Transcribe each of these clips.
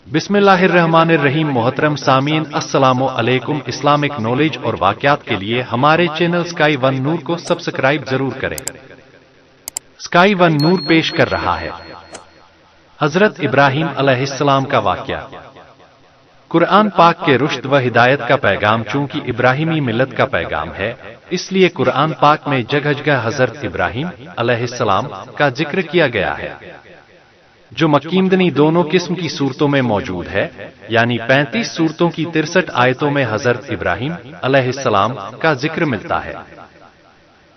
बिस्मिल्लाहिर्रहमानिर्रहीम। मोहतरम सामीन, अस्सलामु अलैकुम। इस्लामिक नॉलेज और वाक़यात के लिए हमारे चैनल स्काई वन नूर को सब्सक्राइब जरूर करें। स्काई वन नूर पेश कर रहा है हजरत इब्राहीम अलैहिस्सलाम का वाक़या। कुरान पाक के रुश्द व हिदायत का पैगाम चूंकि इब्राहिमी मिल्लत का पैगाम है, इसलिए कुरान पाक में जगह जगह हजरत इब्राहीम अलैहिस्सलाम का जिक्र किया गया है, जो मक्कीमदनी दोनों किस्म की सूरतों में मौजूद है। यानी 35 सूरतों की 63 आयतों में हजरत इब्राहीम अलैहिस्सलाम का जिक्र मिलता है।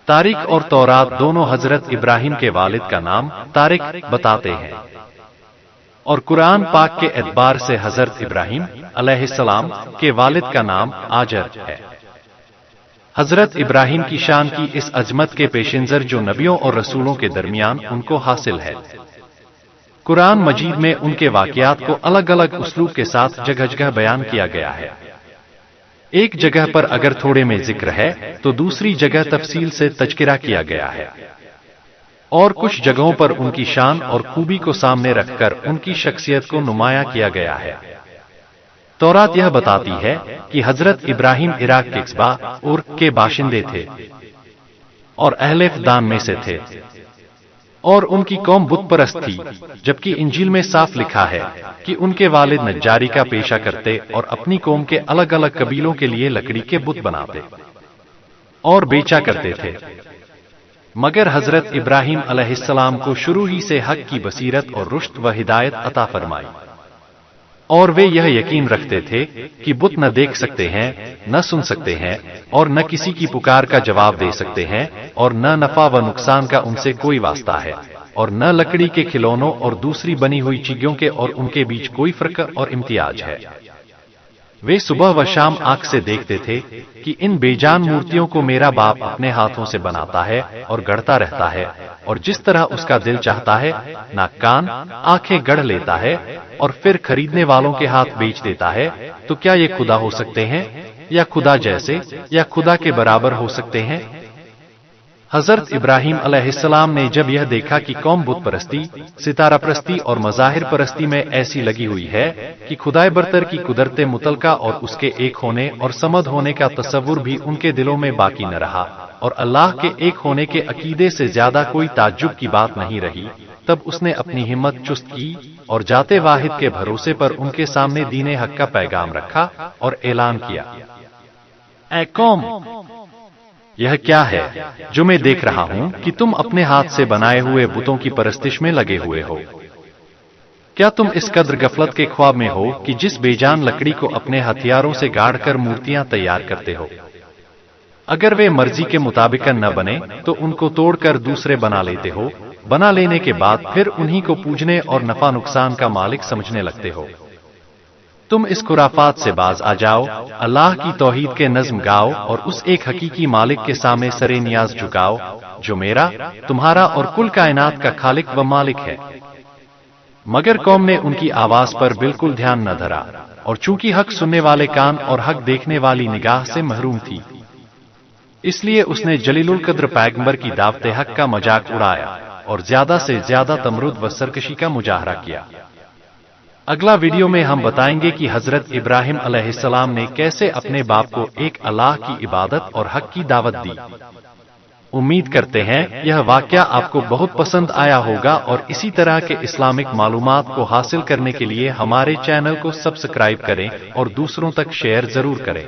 तारीख और तौरात दोनों हजरत इब्राहीम के वालिद का नाम तारिक बताते हैं, और कुरान पाक के एतबार से हजरत इब्राहीम अलैहिस्सलाम के वालिद का नाम आजर है। हजरत इब्राहीम की शान की इस अजमत के पेशेंजर जो नबियों और रसूलों के दरमियान उनको हासिल है। कुरान मजीद में उनके वाक़यात को अलग अलग उसलूब के साथ जगह जगह बयान किया गया है। एक जगह पर अगर थोड़े में जिक्र है तो दूसरी जगह तफसील से तज़किरा किया गया है, और कुछ जगहों पर उनकी शान और खूबी को सामने रखकर उनकी शख्सियत को नुमाया किया गया है। तौरात यह बताती है कि हजरत इब्राहीम इराक के कस्बा उर के बाशिंदे थे और अहले फदान में से थे, और उनकी कौम बुत परस्त थी, जबकि इंजील में साफ लिखा है कि उनके वालिद नज्जारी का पेशा करते और अपनी कौम के अलग अलग कबीलों के लिए लकड़ी के बुत बनाते और बेचा करते थे। मगर हजरत इब्राहीम अलैहिस्सलाम को शुरू ही से हक की बसीरत और रुश्द व हिदायत अता फरमाई, और वे यह यकीन रखते थे कि बुत न देख सकते हैं, न सुन सकते हैं, और न किसी की पुकार का जवाब दे सकते हैं, और न नफा व नुकसान का उनसे कोई वास्ता है, और न लकड़ी के खिलौनों और दूसरी बनी हुई चीजों के और उनके बीच कोई फर्क और इम्तियाज है। वे सुबह व शाम आंख से देखते थे कि इन बेजान मूर्तियों को मेरा बाप अपने हाथों से बनाता है और गढ़ता रहता है, और जिस तरह उसका दिल चाहता है नाक कान आंखें गढ़ लेता है और फिर खरीदने वालों के हाथ बेच देता है। तो क्या ये खुदा हो सकते हैं, या खुदा जैसे, या खुदा के बराबर हो सकते हैं? हजरत इब्राहीम अलैहिस्सलाम ने जब यह देखा कि कौम बुत परस्ती, सितारा परस्ती और मज़ाहिर परस्ती में ऐसी लगी हुई है कि खुदाए बरतर की कुदरत मुतलका और उसके एक होने और समद होने का तसव्वुर भी उनके दिलों में बाकी न रहा, और अल्लाह के एक होने के अकीदे से ज्यादा कोई ताज्जुब की बात नहीं रही, तब उसने अपनी हिम्मत चुस्त की और जाते वाहिद के भरोसे पर उनके सामने दीने हक का पैगाम रखा और ऐलान किया, ऐ कौम, यह क्या है जो मैं देख रहा हूं कि तुम अपने हाथ से बनाए हुए बुतों की परस्तिश में लगे हुए हो? क्या तुम इस कद्र गफलत के ख्वाब में हो कि जिस बेजान लकड़ी को अपने हथियारों से गाड़कर मूर्तियां तैयार करते हो, अगर वे मर्जी के मुताबिक न बने तो उनको तोड़कर दूसरे बना लेते हो, बना लेने के बाद फिर उन्हीं को पूजने और नफा नुकसान का मालिक समझने लगते हो? तुम इस खुराफात से बाज आ जाओ, अल्लाह की तौहीद के नज़्म गाओ और उस एक हकीकी मालिक के सामने सरे नियाज झुकाओ जो मेरा, तुम्हारा और कुल कायनात का खालिक व मालिक है। मगर कौम ने उनकी आवाज पर बिल्कुल ध्यान न धरा, और चूंकि हक सुनने वाले कान और हक देखने वाली निगाह से महरूम थी, इसलिए उसने जलीलुल कद्र पैगंबर की दावते हक का मजाक उड़ाया और ज्यादा से ज्यादा तमरुद व सरकशी का मुजाहरा किया। अगला वीडियो में हम बताएंगे कि हजरत इब्राहीम अलैहिस्सलाम ने कैसे अपने बाप को एक अल्लाह की इबादत और हक की दावत दी। उम्मीद करते हैं यह वाकया आपको बहुत पसंद आया होगा, और इसी तरह के इस्लामिक मालूमात को हासिल करने के लिए हमारे चैनल को सब्सक्राइब करें और दूसरों तक शेयर जरूर करें।